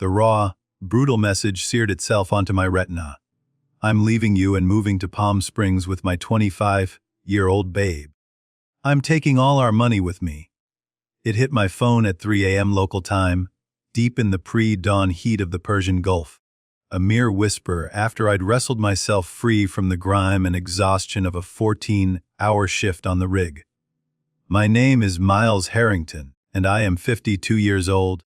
The raw, brutal message seared itself onto my retina. I'm leaving you and moving to Palm Springs with my 25-year-old babe. I'm taking all our money with me. It hit my phone at 3 a.m. local time, deep in the pre-dawn heat of the Persian Gulf. A mere whisper after I'd wrestled myself free from the grime and exhaustion of a 14-hour shift on the rig. My name is Miles Harrington, and I am 52 years old.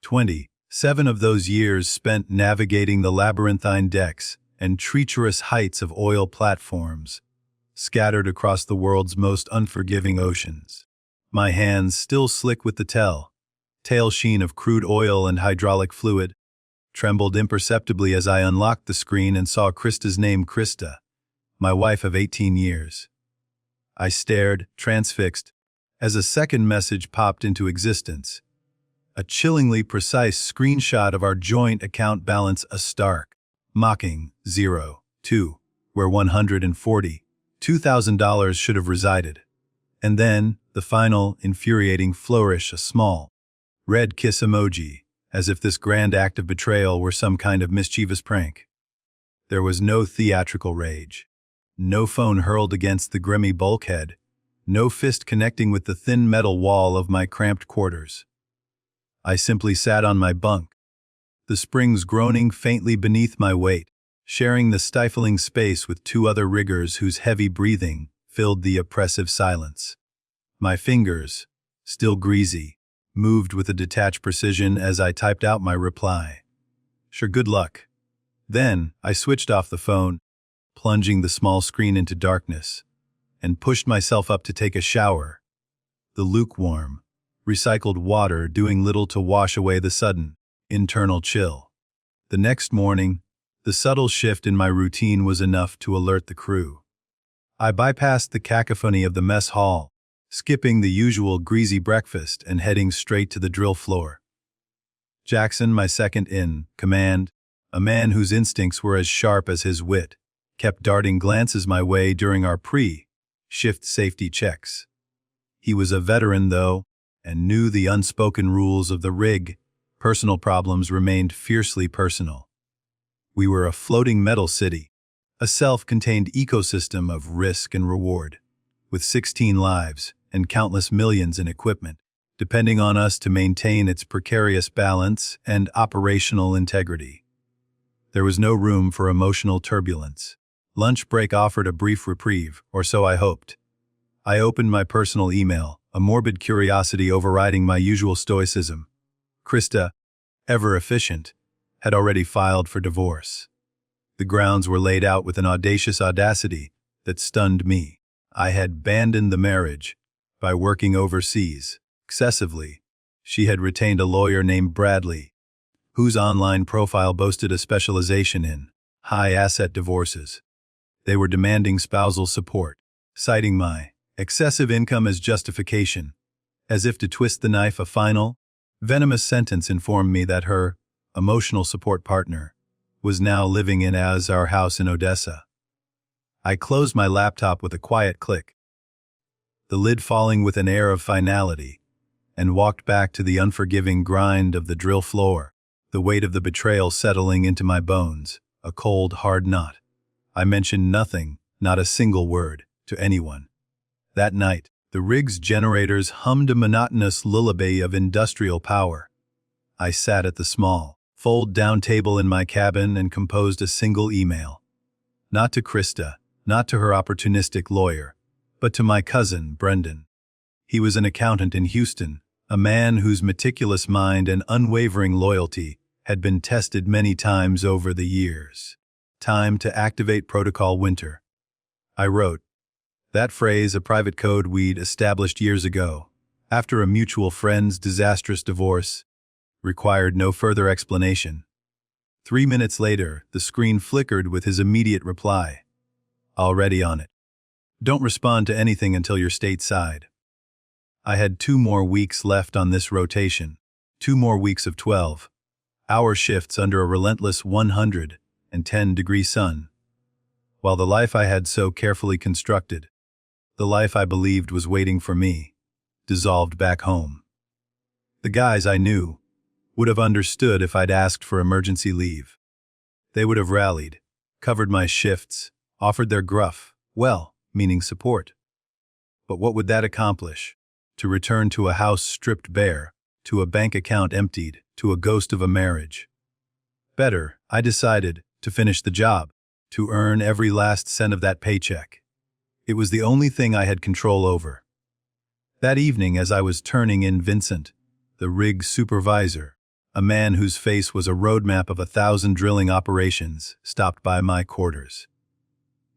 27 of those years spent navigating the labyrinthine decks and treacherous heights of oil platforms, scattered across the world's most unforgiving oceans. My hands still slick with the tail sheen of crude oil and hydraulic fluid, trembled imperceptibly as I unlocked the screen and saw Krista's name, Krista, my wife of 18 years. I stared, transfixed, as a second message popped into existence. A chillingly precise screenshot of our joint account balance, a stark, mocking 0-2, where $142,000 should have resided. And then, the final, infuriating flourish, a small, red kiss emoji, as if this grand act of betrayal were some kind of mischievous prank. There was no theatrical rage, no phone hurled against the grimy bulkhead, no fist connecting with the thin metal wall of my cramped quarters. I simply sat on my bunk, the springs groaning faintly beneath my weight, sharing the stifling space with two other riggers whose heavy breathing filled the oppressive silence. My fingers, still greasy, moved with a detached precision as I typed out my reply. Sure, good luck. Then, I switched off the phone, plunging the small screen into darkness, and pushed myself up to take a shower. The lukewarm, recycled water doing little to wash away the sudden, internal chill. The next morning, the subtle shift in my routine was enough to alert the crew. I bypassed the cacophony of the mess hall, skipping the usual greasy breakfast and heading straight to the drill floor. Jackson, my second in command, a man whose instincts were as sharp as his wit, kept darting glances my way during our pre-shift safety checks. He was a veteran, though, and knew the unspoken rules of the rig. Personal problems remained fiercely personal. We were a floating metal city, a self-contained ecosystem of risk and reward, with 16 lives and countless millions in equipment, depending on us to maintain its precarious balance and operational integrity. There was no room for emotional turbulence. Lunch break offered a brief reprieve, or so I hoped. I opened my personal email, a morbid curiosity overriding my usual stoicism. Krista, ever efficient, had already filed for divorce. The grounds were laid out with an audacious audacity that stunned me. I had abandoned the marriage by working overseas. Excessively, she had retained a lawyer named Bradley, whose online profile boasted a specialization in high-asset divorces. They were demanding spousal support, citing my excessive income as justification. As if to twist the knife, a final, venomous sentence informed me that her emotional support partner was now living in our house in Odessa. I closed my laptop with a quiet click, the lid falling with an air of finality, and walked back to the unforgiving grind of the drill floor, the weight of the betrayal settling into my bones, a cold, hard knot. I mentioned nothing, not a single word, to anyone. That night, the rig's generators hummed a monotonous lullaby of industrial power. I sat at the small, fold-down table in my cabin and composed a single email. Not to Krista, not to her opportunistic lawyer, but to my cousin, Brendan. He was an accountant in Houston, a man whose meticulous mind and unwavering loyalty had been tested many times over the years. Time to activate Protocol Winter. I wrote. That phrase, a private code we'd established years ago, after a mutual friend's disastrous divorce, required no further explanation. 3 minutes later, the screen flickered with his immediate reply. Already on it. Don't respond to anything until you're stateside. I had 2 more weeks left on this rotation, 2 more weeks of 12-hour shifts under a relentless 110-degree sun. While the life I had so carefully constructed, the life I believed was waiting for me, dissolved back home. The guys I knew, would have understood if I'd asked for emergency leave. They would have rallied, covered my shifts, offered their gruff, well-meaning support. But what would that accomplish? To return to a house stripped bare, to a bank account emptied, to a ghost of a marriage. Better, I decided, to finish the job, to earn every last cent of that paycheck. It was the only thing I had control over. That evening, as I was turning in Vincent, the rig supervisor, a man whose face was a roadmap of 1,000 drilling operations, stopped by my quarters.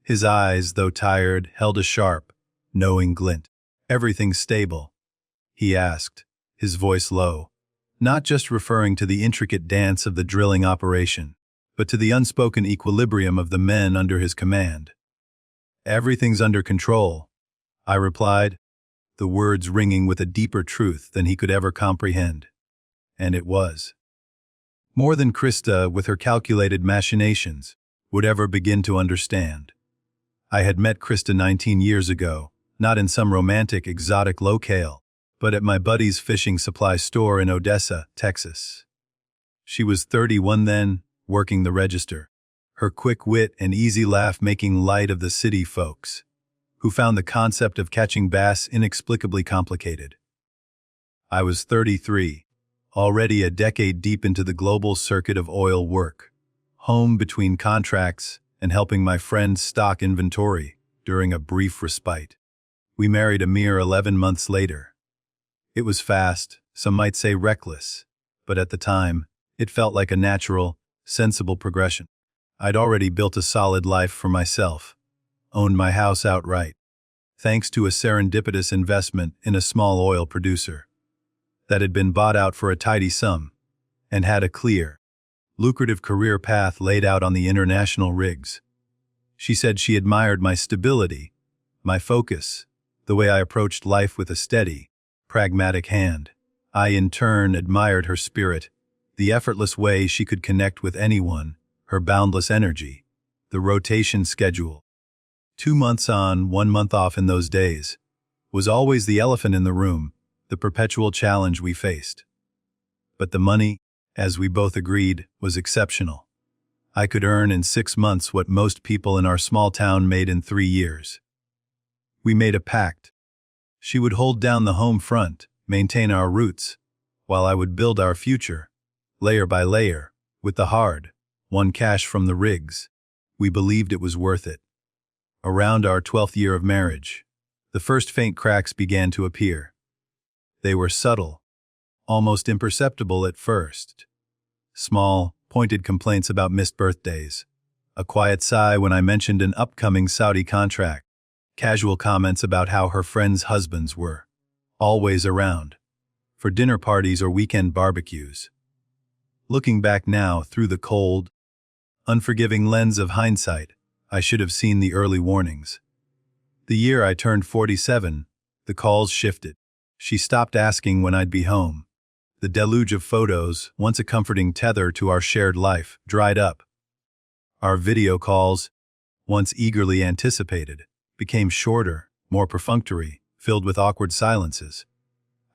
His eyes, though tired, held a sharp, knowing glint. "Everything stable?" he asked, his voice low, not just referring to the intricate dance of the drilling operation, but to the unspoken equilibrium of the men under his command. "Everything's under control," I replied, the words ringing with a deeper truth than he could ever comprehend. And it was. More than Krista, with her calculated machinations, would ever begin to understand. I had met Krista 19 years ago, not in some romantic, exotic locale, but at my buddy's fishing supply store in Odessa, Texas. She was 31 then, working the register, her quick wit and easy laugh making light of the city folks, who found the concept of catching bass inexplicably complicated. I was 33, already a decade deep into the global circuit of oil work, home between contracts and helping my friends stock inventory during a brief respite. We married a mere 11 months later. It was fast, some might say reckless, but at the time, it felt like a natural, sensible progression. I'd already built a solid life for myself, owned my house outright, thanks to a serendipitous investment in a small oil producer that had been bought out for a tidy sum, and had a clear, lucrative career path laid out on the international rigs. She said she admired my stability, my focus, the way I approached life with a steady, pragmatic hand. I in turn admired her spirit, the effortless way she could connect with anyone, her boundless energy, the rotation schedule. 2 months on, 1 month off in those days, was always the elephant in the room, the perpetual challenge we faced. But the money, as we both agreed, was exceptional. I could earn in 6 months what most people in our small town made in 3 years. We made a pact. She would hold down the home front, maintain our roots, while I would build our future, layer by layer, with the hard-won cash from the rigs. We believed it was worth it. Around our 12th year of marriage, the first faint cracks began to appear. They were subtle, almost imperceptible at first. Small, pointed complaints about missed birthdays, a quiet sigh when I mentioned an upcoming Saudi contract, casual comments about how her friends' husbands were always around for dinner parties or weekend barbecues. Looking back now through the cold, unforgiving lens of hindsight, I should have seen the early warnings. The year I turned 47, the calls shifted. She stopped asking when I'd be home. The deluge of photos, once a comforting tether to our shared life, dried up. Our video calls, once eagerly anticipated, became shorter, more perfunctory, filled with awkward silences.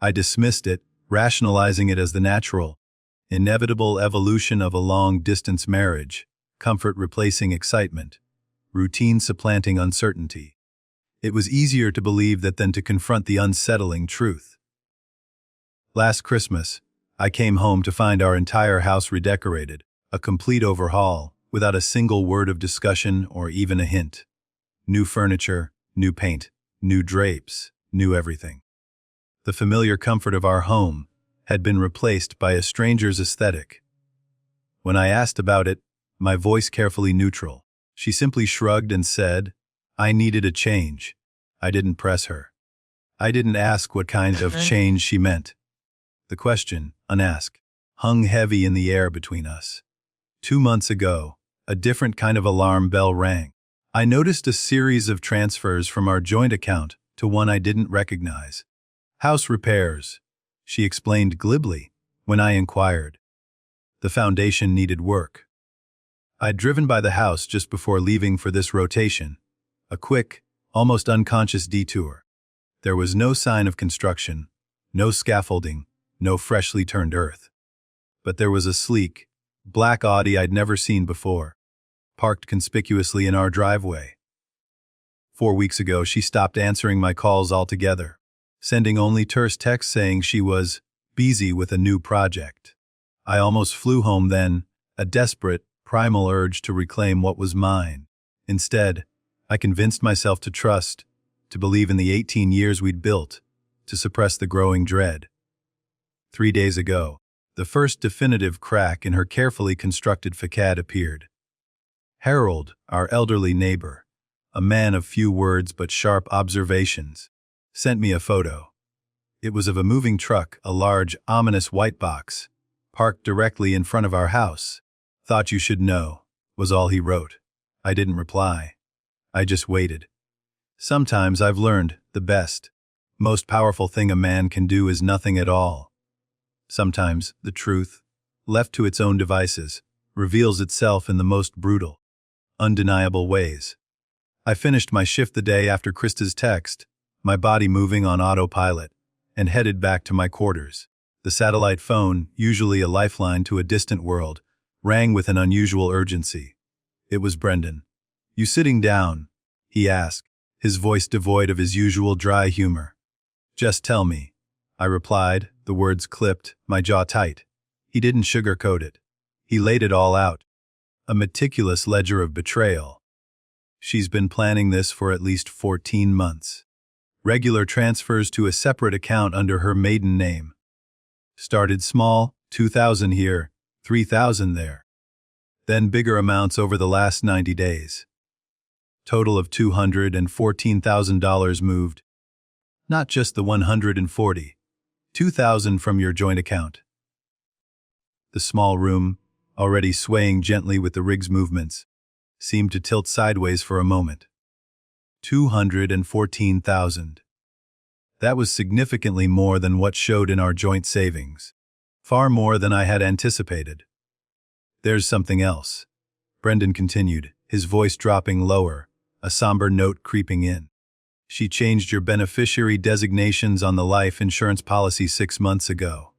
I dismissed it, rationalizing it as the natural, inevitable evolution of a long-distance marriage, comfort replacing excitement, routine supplanting uncertainty. It was easier to believe that than to confront the unsettling truth. Last Christmas, I came home to find our entire house redecorated, a complete overhaul, without a single word of discussion or even a hint. New furniture, new paint, new drapes, new everything. The familiar comfort of our home had been replaced by a stranger's aesthetic. When I asked about it, my voice carefully neutral, she simply shrugged and said, I needed a change. I didn't press her. I didn't ask what kind of change she meant. The question, unasked, hung heavy in the air between us. 2 months ago, a different kind of alarm bell rang. I noticed a series of transfers from our joint account to one I didn't recognize. House repairs, she explained glibly when I inquired. The foundation needed work. I'd driven by the house just before leaving for this rotation, a quick, almost unconscious detour. There was no sign of construction, no scaffolding, no freshly turned earth. but there was a sleek, black Audi I'd never seen before, parked conspicuously in our driveway. 4 weeks ago, she stopped answering my calls altogether, sending only terse texts saying she was busy with a new project. I almost flew home then, a desperate, primal urge to reclaim what was mine. Instead, I convinced myself to trust, to believe in the 18 years we'd built, to suppress the growing dread. 3 days ago, the first definitive crack in her carefully constructed facade appeared. Harold, our elderly neighbor, a man of few words but sharp observations, sent me a photo. It was of a moving truck, a large, ominous white box, parked directly in front of our house. "Thought you should know," was all he wrote. I didn't reply. I just waited. Sometimes I've learned the best, most powerful thing a man can do is nothing at all. Sometimes the truth, left to its own devices, reveals itself in the most brutal, undeniable ways. I finished my shift the day after Krista's text, my body moving on autopilot, and headed back to my quarters. The satellite phone, usually a lifeline to a distant world, rang with an unusual urgency. It was Brendan. "You sitting down?" he asked, his voice devoid of his usual dry humor. "Just tell me," I replied, the words clipped, my jaw tight. He didn't sugarcoat it. He laid it all out. A meticulous ledger of betrayal. She's been planning this for at least 14 months. Regular transfers to a separate account under her maiden name. Started small, 2,000 here, 3,000 there. Then bigger amounts over the last 90 days. Total of $214,000 moved. Not just the 140. 2,000 from your joint account. The small room, already swaying gently with the rig's movements, seemed to tilt sideways for a moment. 214,000. That was significantly more than what showed in our joint savings. Far more than I had anticipated. "There's something else," Brendan continued, his voice dropping lower, a somber note creeping in. "She changed your beneficiary designations on the life insurance policy 6 months ago.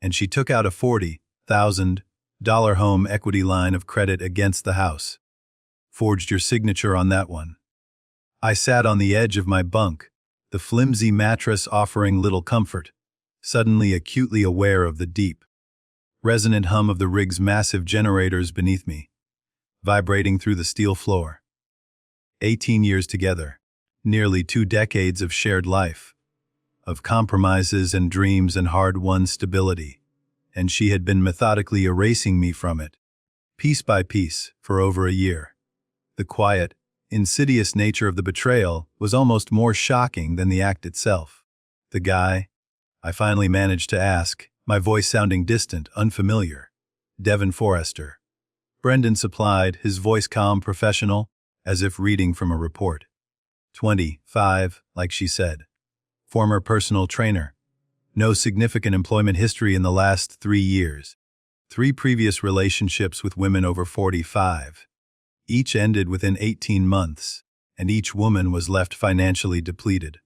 And she took out a $40,000 home equity line of credit against the house. Forged your signature on that one." I sat on the edge of my bunk, the flimsy mattress offering little comfort, suddenly acutely aware of the deep, resonant hum of the rig's massive generators beneath me, vibrating through the steel floor. 18 years together, nearly 2 decades of shared life, of compromises and dreams and hard-won stability, and she had been methodically erasing me from it, piece by piece, for over a year. The quiet, insidious nature of the betrayal was almost more shocking than the act itself. "The guy?" I finally managed to ask, my voice sounding distant, unfamiliar. "Devon Forrester." Brendan supplied, his voice calm, professional, as if reading from a report. 25, like she said. Former personal trainer. No significant employment history in the last 3 years. 3 previous relationships with women over 45. Each ended within 18 months, and each woman was left financially depleted.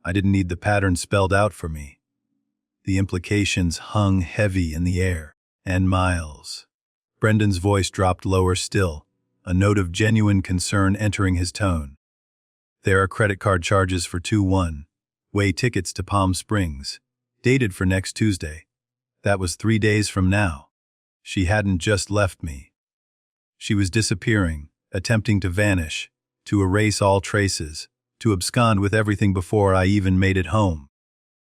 I didn't need the pattern spelled out for me. The implications hung heavy in the air. "And Miles." Brendan's voice dropped lower still, a note of genuine concern entering his tone. "There are credit card charges for 2-1-way tickets to Palm Springs, dated for next Tuesday. That was 3 days from now. She hadn't just left me. She was disappearing, attempting to vanish, to erase all traces, to abscond with everything before I even made it home.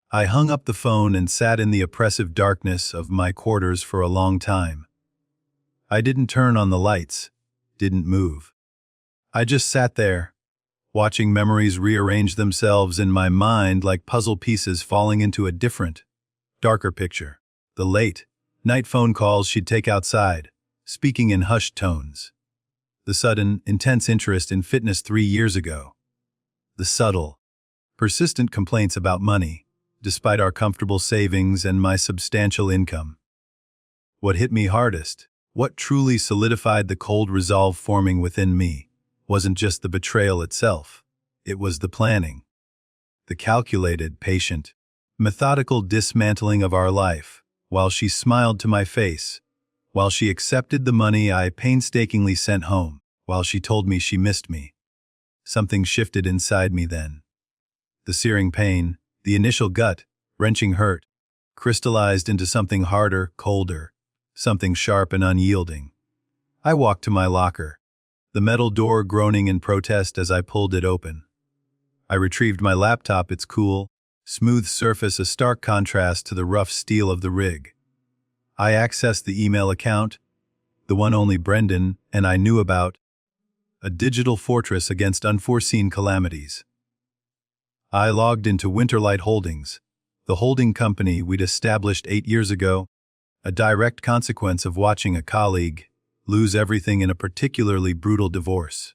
I hung up the phone and sat in the oppressive darkness of my quarters for a long time. I didn't turn on the lights, didn't move. I just sat there, watching memories rearrange themselves in my mind like puzzle pieces falling into a different, darker picture. The late-night phone calls she'd take outside, speaking in hushed tones. The sudden, intense interest in fitness 3 years ago. The subtle, persistent complaints about money, despite our comfortable savings and my substantial income. What hit me hardest, what truly solidified the cold resolve forming within me, wasn't just the betrayal itself. It was the planning. The calculated, patient, methodical dismantling of our life, while she smiled to my face, while she accepted the money I painstakingly sent home, while she told me she missed me. Something shifted inside me then. The searing pain, the initial gut-wrenching hurt, crystallized into something harder, colder, something sharp and unyielding. I walked to my locker, the metal door groaning in protest as I pulled it open. I retrieved my laptop, its cool, smooth surface a stark contrast to the rough steel of the rig. I accessed the email account, the one only Brendan and I knew about, a digital fortress against unforeseen calamities. I logged into Winterlight Holdings, the holding company we'd established 8 years ago, a direct consequence of watching a colleague lose everything in a particularly brutal divorce.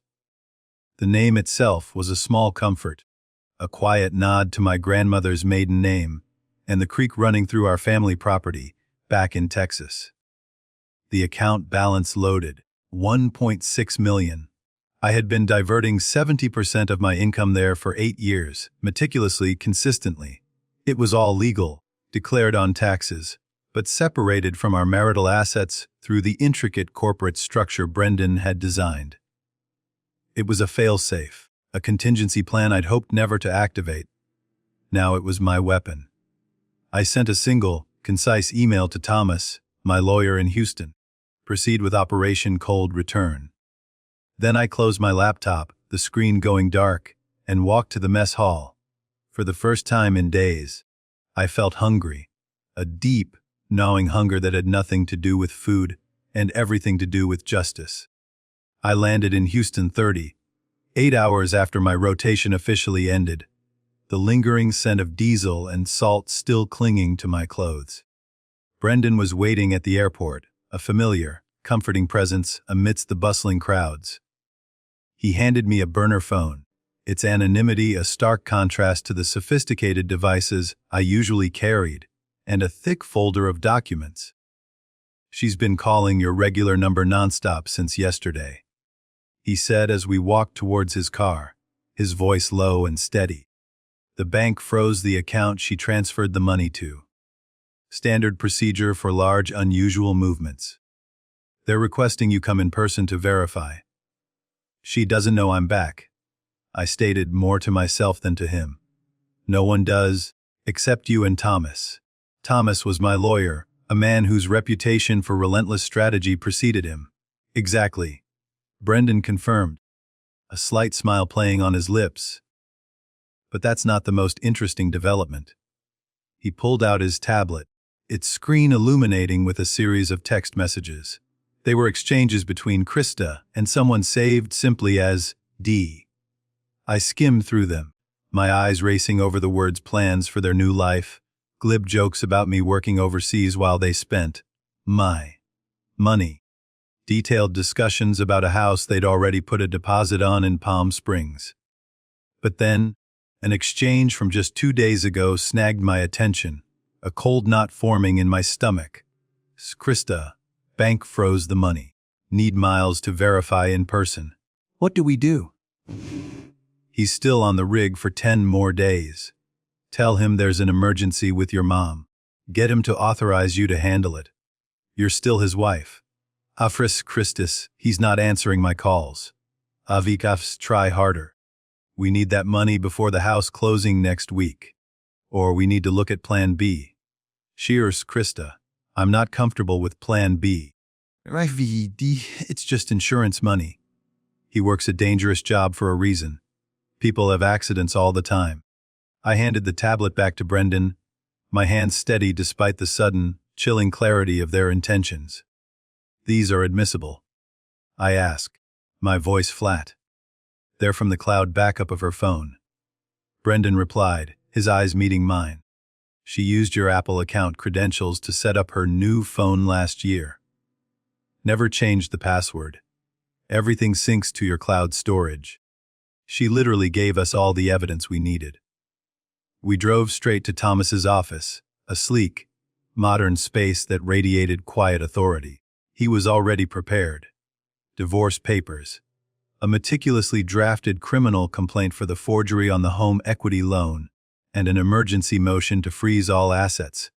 The name itself was a small comfort, a quiet nod to my grandmother's maiden name and the creek running through our family property back in Texas. The account balance loaded, $1.6 million. I had been diverting 70% of my income there for 8 years, meticulously, consistently. It was all legal, declared on taxes, but separated from our marital assets through the intricate corporate structure Brendan had designed. It was a fail-safe, a contingency plan I'd hoped never to activate. Now it was my weapon. I sent a single, concise email to Thomas, my lawyer in Houston. Proceed with Operation Cold Return. Then I closed my laptop, the screen going dark, and walked to the mess hall. For the first time in days, I felt hungry, a deep, gnawing hunger that had nothing to do with food and everything to do with justice. I landed in Houston 38 hours after my rotation officially ended, the lingering scent of diesel and salt still clinging to my clothes. Brendan was waiting at the airport, a familiar, comforting presence amidst the bustling crowds. He handed me a burner phone, its anonymity a stark contrast to the sophisticated devices I usually carried, and a thick folder of documents. "She's been calling your regular number nonstop since yesterday," he said as we walked towards his car, his voice low and steady. "The bank froze the account she transferred the money to. Standard procedure for large, unusual movements. They're requesting you come in person to verify. She doesn't know I'm back," I stated, more to myself than to him. "No one does, except you and Thomas." Thomas was my lawyer, a man whose reputation for relentless strategy preceded him. "Exactly," Brendan confirmed, a slight smile playing on his lips. But that's not the most interesting development. He pulled out his tablet, its screen illuminating with a series of text messages. They were exchanges between Krista and someone saved simply as D. I skimmed through them, my eyes racing over the words plans for their new life, glib jokes about me working overseas while they spent my money, detailed discussions about a house they'd already put a deposit on in Palm Springs. But then, an exchange from just 2 days ago snagged my attention, a cold knot forming in my stomach. "Krista, bank froze the money. Need Miles to verify in person. What do we do?" "He's still on the rig for 10 more days. Tell him there's an emergency with your mom. Get him to authorize you to handle it. You're still his wife. Afris Christus, he's not answering my calls. Avikafs, try harder. We need that money before the house closing next week. Or we need to look at Plan B. Cheers, Krista. I'm not comfortable with Plan B. It's just insurance money. He works a dangerous job for a reason. People have accidents all the time." I handed the tablet back to Brendan, my hand steady despite the sudden, chilling clarity of their intentions. "These are admissible?" I asked, my voice flat. "They're from the cloud backup of her phone." Brendan replied, his eyes meeting mine. "She used your Apple account credentials to set up her new phone last year. Never changed the password. Everything syncs to your cloud storage. She literally gave us all the evidence we needed." We drove straight to Thomas's office, a sleek, modern space that radiated quiet authority. He was already prepared. Divorce papers, a meticulously drafted criminal complaint for the forgery on the home equity loan, and an emergency motion to freeze all assets.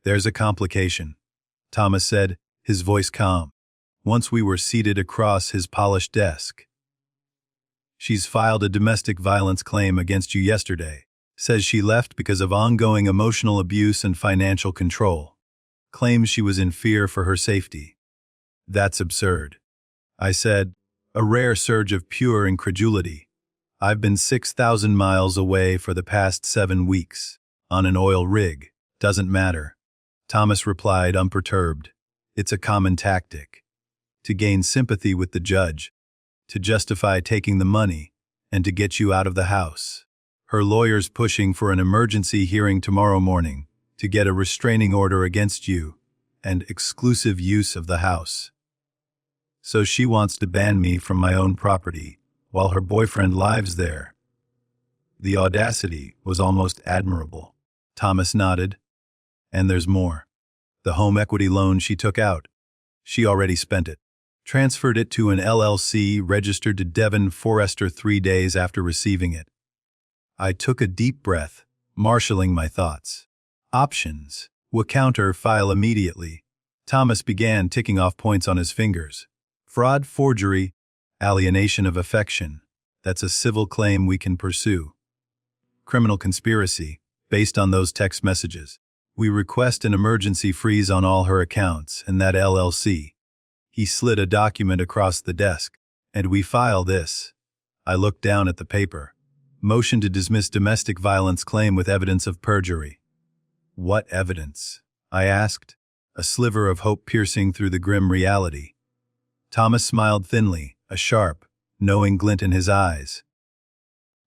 There's a complication, Thomas said, his voice calm, once we were seated across his polished desk. She's filed a domestic violence claim against you yesterday. Says she left because of ongoing emotional abuse and financial control. Claims she was in fear for her safety. That's absurd, I said, a rare surge of pure incredulity. I've been 6,000 miles away for the past 7 weeks, on an oil rig. Doesn't matter. Thomas replied, unperturbed. It's a common tactic. To gain sympathy with the judge, to justify taking the money, and to get you out of the house. Her lawyer's pushing for an emergency hearing tomorrow morning to get a restraining order against you and exclusive use of the house. So she wants to ban me from my own property while her boyfriend lives there. The audacity was almost admirable. Thomas nodded. And there's more. The home equity loan she took out. She already spent it. Transferred it to an LLC registered to Devon Forrester 3 days after receiving it. I took a deep breath, marshaling my thoughts. Options. Counter file immediately. Thomas began ticking off points on his fingers. Fraud, forgery, alienation of affection. That's a civil claim we can pursue. Criminal conspiracy, based on those text messages. We request an emergency freeze on all her accounts and that LLC. He slid a document across the desk. And we file this. I looked down at the paper. Motion to dismiss domestic violence claim with evidence of perjury. What evidence? I asked, a sliver of hope piercing through the grim reality. Thomas smiled thinly, a sharp, knowing glint in his eyes.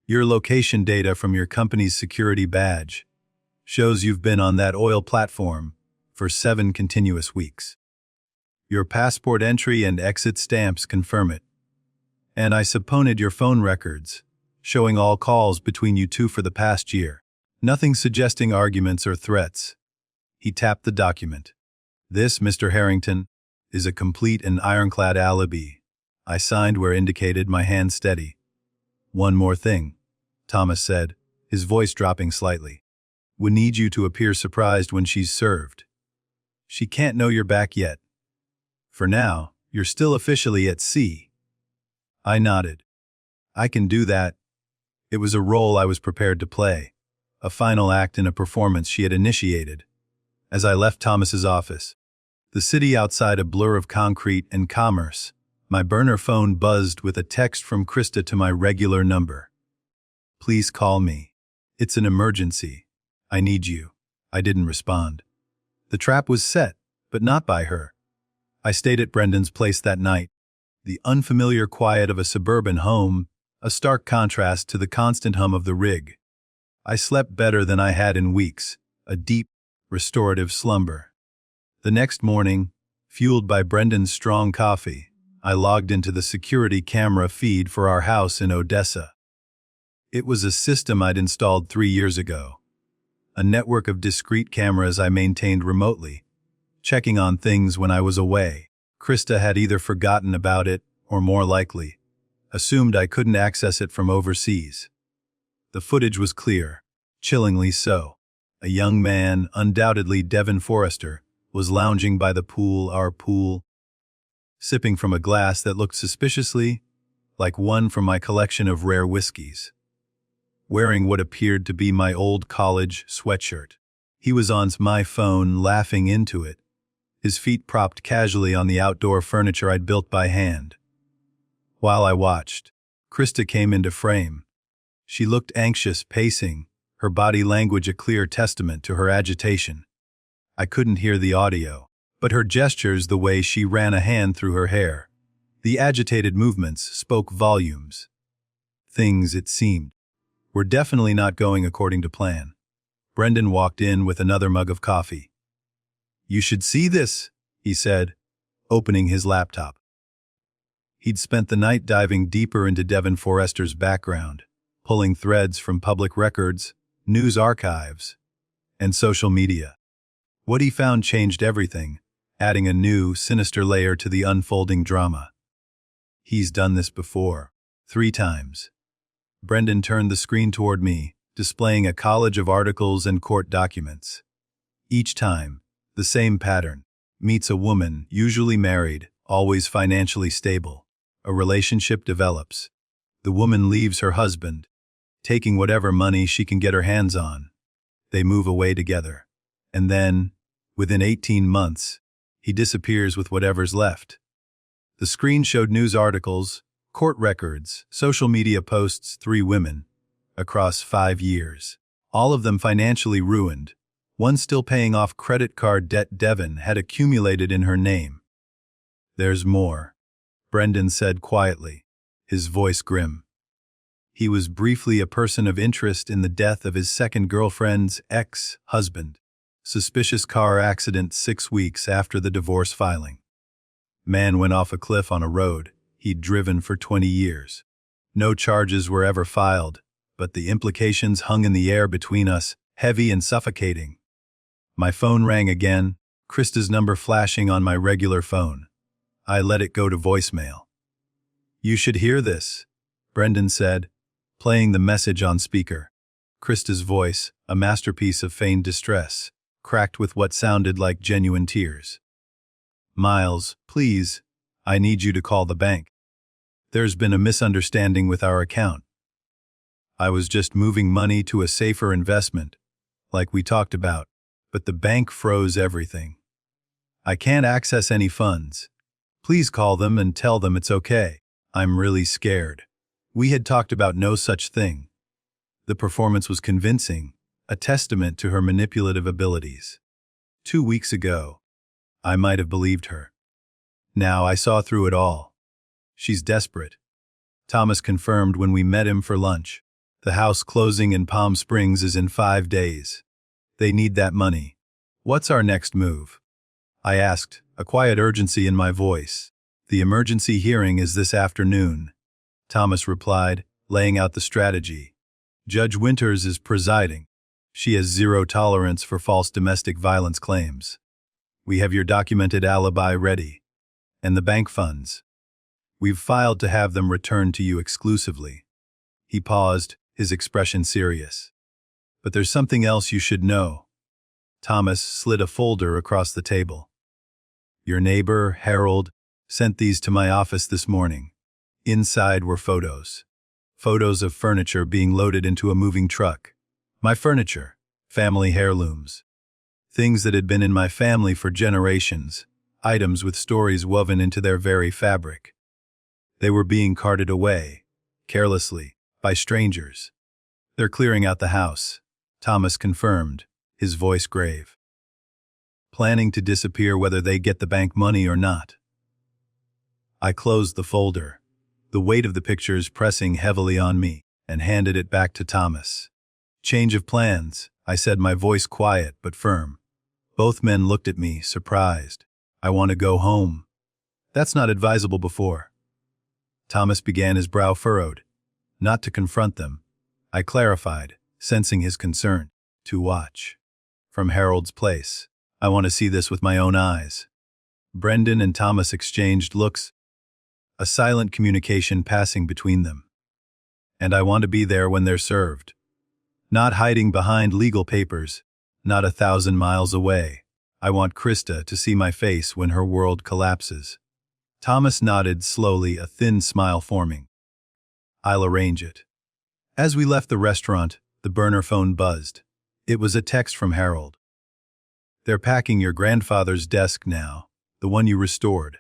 Your location data from your company's security badge shows you've been on that oil platform for 7 continuous weeks. Your passport entry and exit stamps confirm it. And I subpoenaed your phone records, showing all calls between you two for the past year. Nothing suggesting arguments or threats. He tapped the document. This, Mr. Harrington, is a complete and ironclad alibi. I signed where indicated, my hand steady. One more thing, Thomas said, his voice dropping slightly. We need you to appear surprised when she's served. She can't know you're back yet. For now, you're still officially at sea. I nodded. I can do that. It was a role I was prepared to play, a final act in a performance she had initiated. As I left Thomas's office, the city outside a blur of concrete and commerce, my burner phone buzzed with a text from Krista to my regular number. Please call me. It's an emergency. I need you. I didn't respond. The trap was set, but not by her. I stayed at Brendan's place that night. The unfamiliar quiet of a suburban home, a stark contrast to the constant hum of the rig. I slept better than I had in weeks, a deep, restorative slumber. The next morning, fueled by Brendan's strong coffee, I logged into the security camera feed for our house in Odessa. It was a system I'd installed 3 years ago. A network of discrete cameras I maintained remotely, checking on things when I was away. Krista had either forgotten about it, or more likely, assumed I couldn't access it from overseas. The footage was clear, chillingly so. A young man, undoubtedly Devon Forrester, was lounging by the pool, our pool, sipping from a glass that looked suspiciously like one from my collection of rare whiskeys. Wearing what appeared to be my old college sweatshirt. He was on my phone, laughing into it, his feet propped casually on the outdoor furniture I'd built by hand. While I watched, Krista came into frame. She looked anxious, pacing, her body language a clear testament to her agitation. I couldn't hear the audio, but her gestures, the way she ran a hand through her hair, the agitated movements spoke volumes. Things, it seemed, were definitely not going according to plan. Brendan walked in with another mug of coffee. You should see this, he said, opening his laptop. He'd spent the night diving deeper into Devon Forrester's background, pulling threads from public records, news archives, and social media. What he found changed everything, adding a new, sinister layer to the unfolding drama. He's done this before, 3 times. Brendan turned the screen toward me, displaying a collage of articles and court documents. Each time, The same pattern. Meets a woman, usually married, always financially stable. A relationship develops. The woman leaves her husband, taking whatever money she can get her hands on. They move away together. And then, within 18 months, he disappears with whatever's left. The screen showed news articles, court records, social media posts, 3 women, across 5 years. All of them financially ruined. One still paying off credit card debt Devon had accumulated in her name. "There's more," Brendan said quietly, his voice grim. He was briefly a person of interest in the death of his second girlfriend's ex-husband. Suspicious car accident 6 weeks after the divorce filing. Man went off a cliff on a road he'd driven for 20 years. No charges were ever filed, but the implications hung in the air between us, heavy and suffocating. My phone rang again, Krista's number flashing on my regular phone. I let it go to voicemail. "You should hear this," Brendan said, playing the message on speaker. Krista's voice, a masterpiece of feigned distress, cracked with what sounded like genuine tears. "Miles, please, I need you to call the bank. There's been a misunderstanding with our account. I was just moving money to a safer investment, like we talked about, but the bank froze everything. I can't access any funds. Please call them and tell them it's okay. I'm really scared." We had talked about no such thing. The performance was convincing, a testament to her manipulative abilities. 2 weeks ago, I might have believed her. Now I saw through it all. She's desperate. Thomas confirmed when we met him for lunch. The house closing in Palm Springs is in 5 days. They need that money. "What's our next move?" I asked, a quiet urgency in my voice. "The emergency hearing is this afternoon," Thomas replied, laying out the strategy. "Judge Winters is presiding. She has zero tolerance for false domestic violence claims. We have your documented alibi ready. And the bank funds. We've filed to have them returned to you exclusively." He paused, his expression serious. "But there's something else you should know." Thomas slid a folder across the table. "Your neighbor, Harold, sent these to my office this morning. Inside were photos. Photos of furniture being loaded into a moving truck. My furniture, family heirlooms. Things that had been in my family for generations, items with stories woven into their very fabric. They were being carted away, carelessly, by strangers. They're clearing out the house," Thomas confirmed, his voice grave. "Planning to disappear whether they get the bank money or not." I closed the folder, the weight of the pictures pressing heavily on me, and handed it back to Thomas. "Change of plans," I said, my voice quiet but firm. Both men looked at me, surprised. "I want to go home." "That's not advisable before." Thomas began, his brow furrowed. "Not to confront them," I clarified, sensing his concern. "To watch. From Harold's place. I want to see this with my own eyes." Brendan and Thomas exchanged looks, a silent communication passing between them. "And I want to be there when they're served. Not hiding behind legal papers, not 1,000 miles away. I want Krista to see my face when her world collapses." Thomas nodded slowly, a thin smile forming. "I'll arrange it." As we left the restaurant, the burner phone buzzed. It was a text from Harold. "They're packing your grandfather's desk now, the one you restored.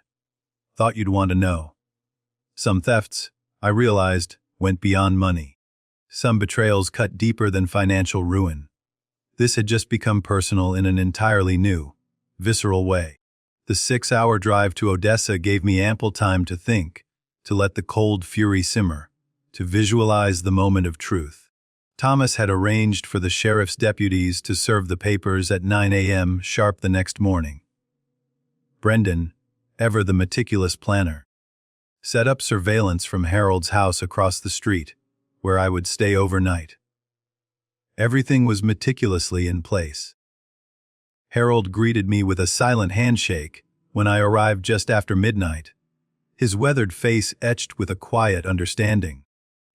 Thought you'd want to know. Some thefts, I realized, went beyond money. Some betrayals cut deeper than financial ruin. This had just become personal in an entirely new, visceral way. The 6-hour drive to Odessa gave me ample time to think, to let the cold fury simmer, to visualize the moment of truth. Thomas had arranged for the sheriff's deputies to serve the papers at 9 a.m. sharp the next morning. Brendan, ever the meticulous planner, set up surveillance from Harold's house across the street, where I would stay overnight. Everything was meticulously in place. Harold greeted me with a silent handshake when I arrived just after midnight, his weathered face etched with a quiet understanding.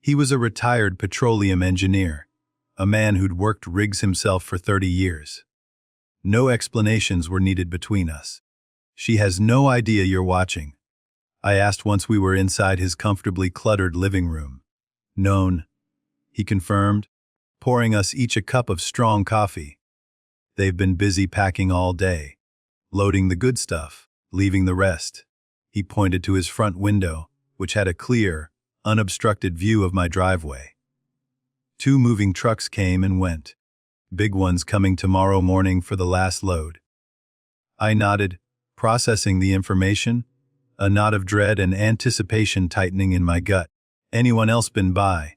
He was a retired petroleum engineer, a man who'd worked rigs himself for 30 years. No explanations were needed between us. "She has no idea you're watching," I asked once we were inside his comfortably cluttered living room. "Known," he confirmed, pouring us each a cup of strong coffee. "They've been busy packing all day, loading the good stuff, leaving the rest." He pointed to his front window, which had a clear, unobstructed view of my driveway. 2 moving trucks came and went, big ones coming tomorrow morning for the last load. I nodded, processing the information, a knot of dread and anticipation tightening in my gut. "Anyone else been by?"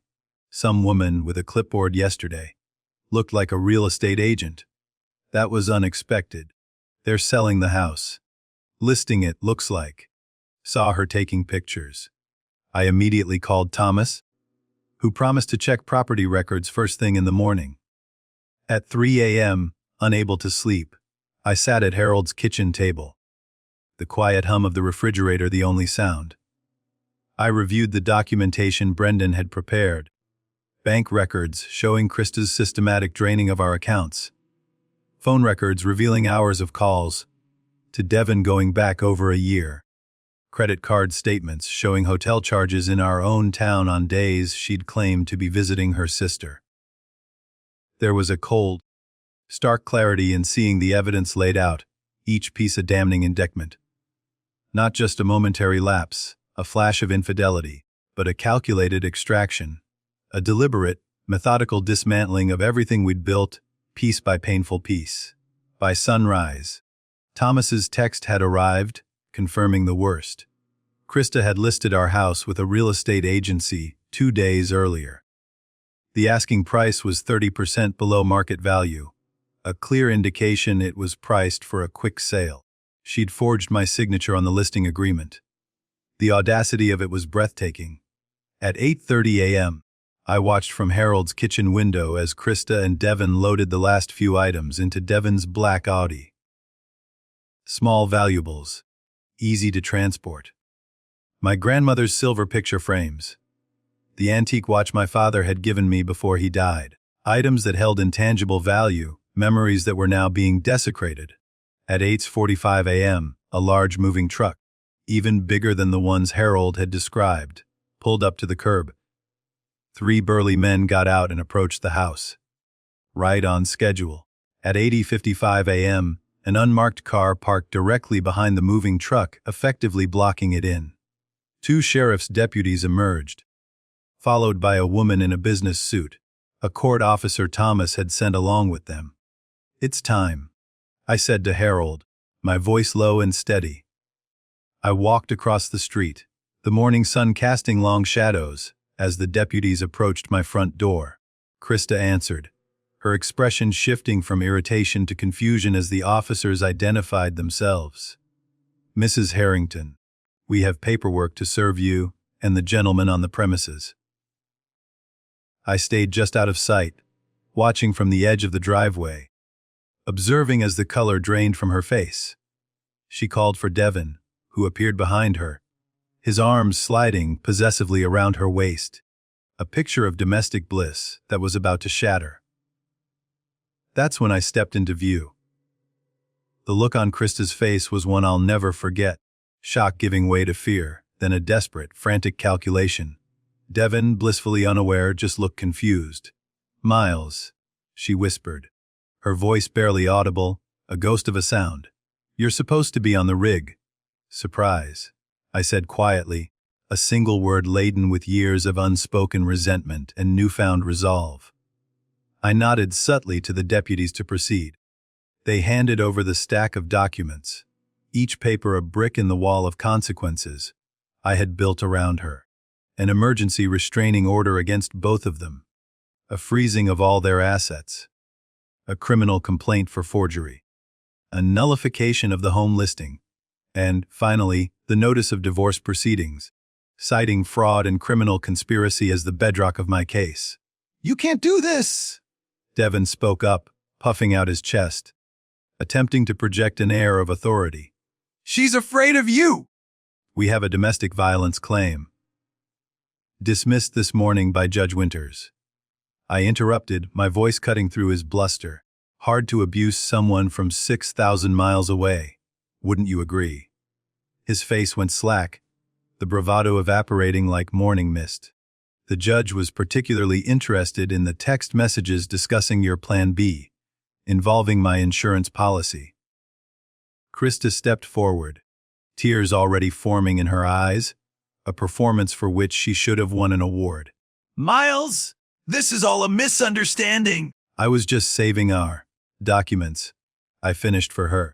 "Some woman with a clipboard yesterday. Looked like a real estate agent." "That was unexpected. They're selling the house. Listing it, looks like." "Saw her taking pictures." I immediately called Thomas, who promised to check property records first thing in the morning. At 3 a.m., unable to sleep, I sat at Harold's kitchen table, the quiet hum of the refrigerator the only sound. I reviewed the documentation Brendan had prepared. Bank records showing Krista's systematic draining of our accounts. Phone records revealing hours of calls to Devon going back over a year. Credit card statements showing hotel charges in our own town on days she'd claimed to be visiting her sister. There was a cold, stark clarity in seeing the evidence laid out, each piece a damning indictment. Not just a momentary lapse, a flash of infidelity, but a calculated extraction, a deliberate, methodical dismantling of everything we'd built, piece by painful piece. By sunrise, Thomas's text had arrived, confirming the worst. Krista had listed our house with a real estate agency 2 days earlier. The asking price was 30% below market value, a clear indication it was priced for a quick sale. She'd forged my signature on the listing agreement. The audacity of it was breathtaking. At 8:30 a.m., I watched from Harold's kitchen window as Krista and Devon loaded the last few items into Devon's black Audi. Small valuables, easy to transport. My grandmother's silver picture frames. The antique watch my father had given me before he died. Items that held intangible value, memories that were now being desecrated. At 8:45 a.m., a large moving truck, even bigger than the ones Harold had described, pulled up to the curb. 3 burly men got out and approached the house. Right on schedule. At 8:55 a.m., an unmarked car parked directly behind the moving truck, effectively blocking it in. 2 sheriff's deputies emerged, followed by a woman in a business suit, a court officer Thomas had sent along with them. "It's time," I said to Harold, my voice low and steady. I walked across the street, the morning sun casting long shadows, as the deputies approached my front door. Krista answered, her expression shifting from irritation to confusion as the officers identified themselves. "Mrs. Harrington, we have paperwork to serve you and the gentleman on the premises." I stayed just out of sight, watching from the edge of the driveway, observing as the color drained from her face. She called for Devon, who appeared behind her, his arms sliding possessively around her waist, a picture of domestic bliss that was about to shatter. That's when I stepped into view. The look on Krista's face was one I'll never forget, shock giving way to fear, then a desperate, frantic calculation. Devon, blissfully unaware, just looked confused. "Miles," she whispered, her voice barely audible, a ghost of a sound. "You're supposed to be on the rig." "Surprise," I said quietly, a single word laden with years of unspoken resentment and newfound resolve. I nodded subtly to the deputies to proceed. They handed over the stack of documents, each paper a brick in the wall of consequences I had built around her. An emergency restraining order against both of them, a freezing of all their assets, a criminal complaint for forgery, a nullification of the home listing, and, finally, the notice of divorce proceedings, citing fraud and criminal conspiracy as the bedrock of my case. "You can't do this!" Devon spoke up, puffing out his chest, attempting to project an air of authority. "She's afraid of you!" "We have a domestic violence claim, dismissed this morning by Judge Winters." I interrupted, my voice cutting through his bluster. Hard to abuse someone from 6,000 miles away. Wouldn't you agree? His face went slack, the bravado evaporating like morning mist. The judge was particularly interested in the text messages discussing your Plan B, involving my insurance policy. Krista stepped forward, tears already forming in her eyes, a performance for which she should have won an award. Miles, this is all a misunderstanding. I was just saving our documents, I finished for her,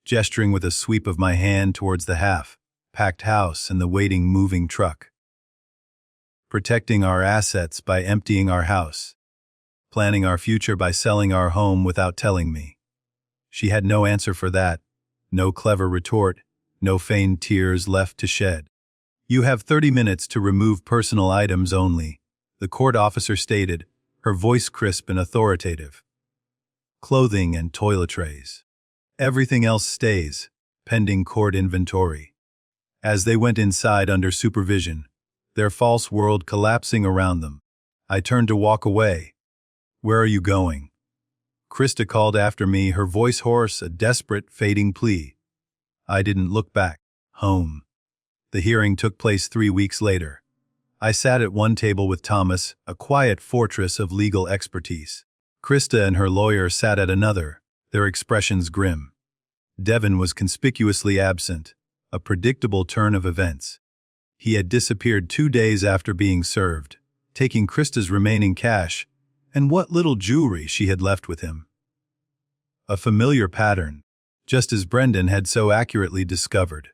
gesturing with a sweep of my hand towards the half-packed house and the waiting moving truck. Protecting our assets by emptying our house. Planning our future by selling our home without telling me. She had no answer for that, no clever retort, no feigned tears left to shed. You have 30 minutes to remove personal items only, the court officer stated, her voice crisp and authoritative. Clothing and toiletries. Everything else stays, pending court inventory. As they went inside under supervision, their false world collapsing around them, I turned to walk away. Where are you going? Krista called after me, her voice hoarse, a desperate, fading plea. I didn't look back. Home. The hearing took place 3 weeks later. I sat at one table with Thomas, a quiet fortress of legal expertise. Krista and her lawyer sat at another, their expressions grim. Devin was conspicuously absent, a predictable turn of events. He had disappeared 2 days after being served, taking Krista's remaining cash and what little jewelry she had left with him. A familiar pattern, just as Brendan had so accurately discovered.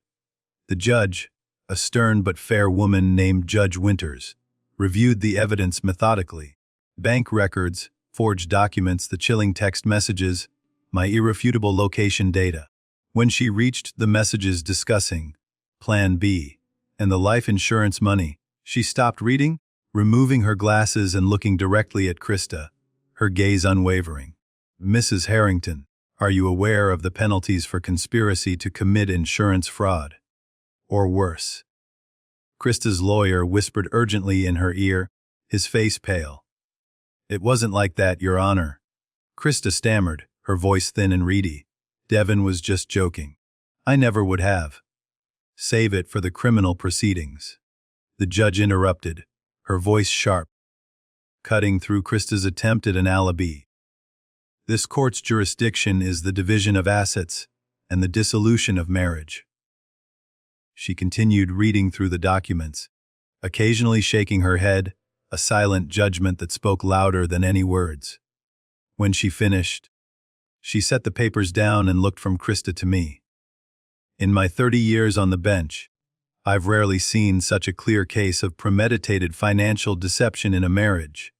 The judge, a stern but fair woman named Judge Winters, reviewed the evidence methodically. Bank records, forged documents, the chilling text messages, my irrefutable location data. When she reached the messages discussing Plan B and the life insurance money, she stopped reading, removing her glasses and looking directly at Krista, her gaze unwavering. Mrs. Harrington, are you aware of the penalties for conspiracy to commit insurance fraud? Or worse. Krista's lawyer whispered urgently in her ear, his face pale. It wasn't like that, Your Honor. Krista stammered, her voice thin and reedy. Devin was just joking. I never would have. Save it for the criminal proceedings. The judge interrupted, her voice sharp, cutting through Krista's attempt at an alibi. This court's jurisdiction is the division of assets and the dissolution of marriage. She continued reading through the documents, occasionally shaking her head, a silent judgment that spoke louder than any words. When she finished, she set the papers down and looked from Krista to me. In my 30 years on the bench, I've rarely seen such a clear case of premeditated financial deception in a marriage.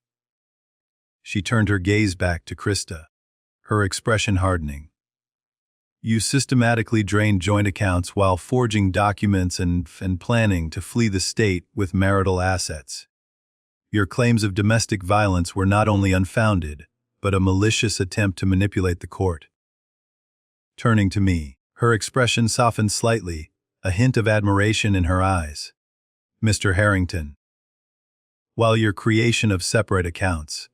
She turned her gaze back to Krista, her expression hardening. You systematically drained joint accounts while forging documents and planning to flee the state with marital assets. Your claims of domestic violence were not only unfounded, but a malicious attempt to manipulate the court. Turning to me, her expression softened slightly, a hint of admiration in her eyes. Mr. Harrington, while your creation of separate accounts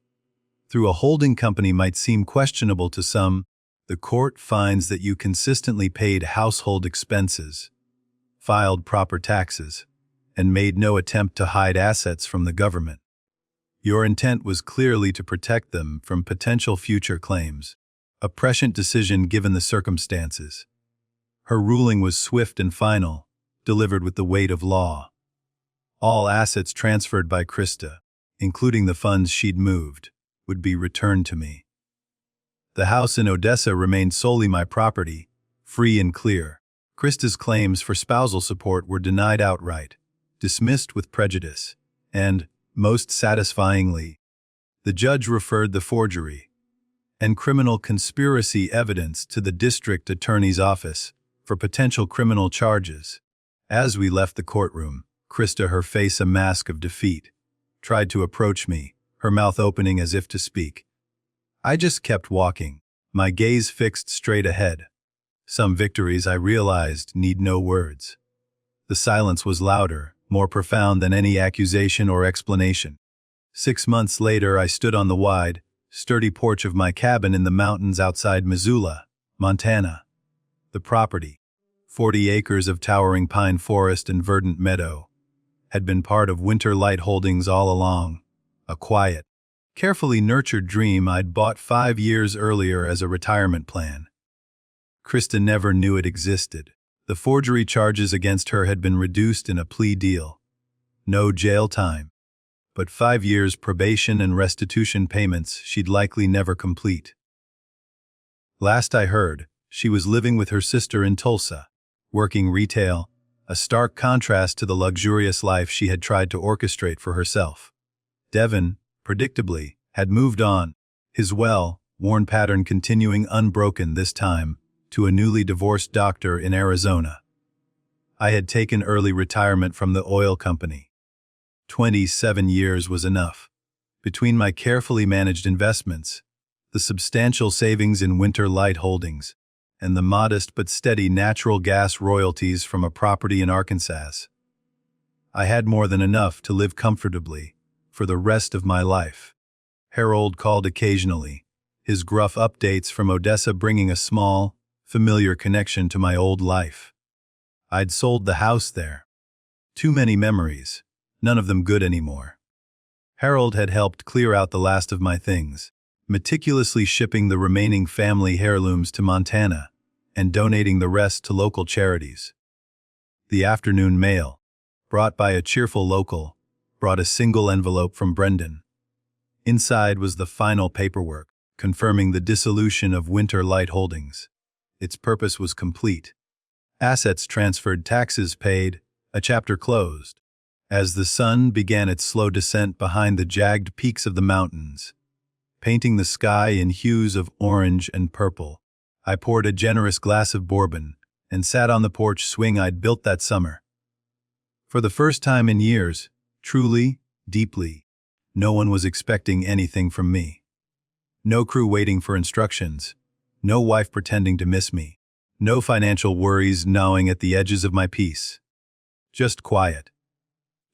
through a holding company might seem questionable to some, the court finds that you consistently paid household expenses, filed proper taxes, and made no attempt to hide assets from the government. Your intent was clearly to protect them from potential future claims, a prescient decision given the circumstances. Her ruling was swift and final, delivered with the weight of law. All assets transferred by Krista, including the funds she'd moved, would be returned to me. The house in Odessa remained solely my property, free and clear. Krista's claims for spousal support were denied outright, dismissed with prejudice, and, most satisfyingly, the judge referred the forgery and criminal conspiracy evidence to the district attorney's office for potential criminal charges. As we left the courtroom, Krista, her face a mask of defeat, tried to approach me, her mouth opening as if to speak. I just kept walking, my gaze fixed straight ahead. Some victories, I realized, need no words. The silence was louder, more profound than any accusation or explanation. 6 months later, I stood on the wide, sturdy porch of my cabin in the mountains outside Missoula, Montana. The property, 40 acres of towering pine forest and verdant meadow, had been part of Winter Light Holdings all along, a quiet, carefully nurtured dream I'd bought 5 years earlier as a retirement plan. Krista never knew it existed. The forgery charges against her had been reduced in a plea deal. No jail time, but 5 years probation and restitution payments she'd likely never complete. Last I heard, she was living with her sister in Tulsa, working retail, a stark contrast to the luxurious life she had tried to orchestrate for herself. Devin, predictably, had moved on, his well-worn pattern continuing unbroken this time, to a newly divorced doctor in Arizona. I had taken early retirement from the oil company. 27 years was enough. Between my carefully managed investments, the substantial savings in Winter Light Holdings, and the modest but steady natural gas royalties from a property in Arkansas, I had more than enough to live comfortably for the rest of my life. Harold called occasionally, his gruff updates from Odessa bringing a small, familiar connection to my old life. I'd sold the house there. Too many memories, none of them good anymore. Harold had helped clear out the last of my things, meticulously shipping the remaining family heirlooms to Montana and donating the rest to local charities. The afternoon mail, brought by a cheerful local, brought a single envelope from Brendan. Inside was the final paperwork, confirming the dissolution of Winter Light Holdings. Its purpose was complete. Assets transferred, taxes paid, a chapter closed. As the sun began its slow descent behind the jagged peaks of the mountains, painting the sky in hues of orange and purple, I poured a generous glass of bourbon and sat on the porch swing I'd built that summer. For the first time in years, truly, deeply, no one was expecting anything from me. No crew waiting for instructions. No wife pretending to miss me. No financial worries gnawing at the edges of my peace. Just quiet.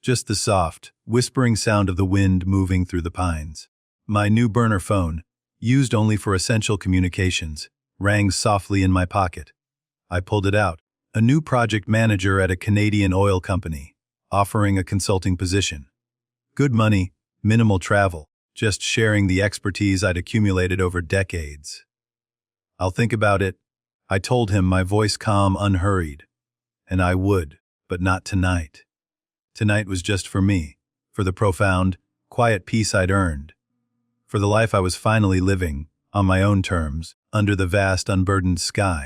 Just the soft, whispering sound of the wind moving through the pines. My new burner phone, used only for essential communications, rang softly in my pocket. I pulled it out. A new project manager at a Canadian oil company, offering a consulting position. Good money, minimal travel, just sharing the expertise I'd accumulated over decades. I'll think about it, I told him, my voice calm, unhurried. And I would, but not tonight. Tonight was just for me, for the profound, quiet peace I'd earned, for the life I was finally living, on my own terms, under the vast, unburdened sky.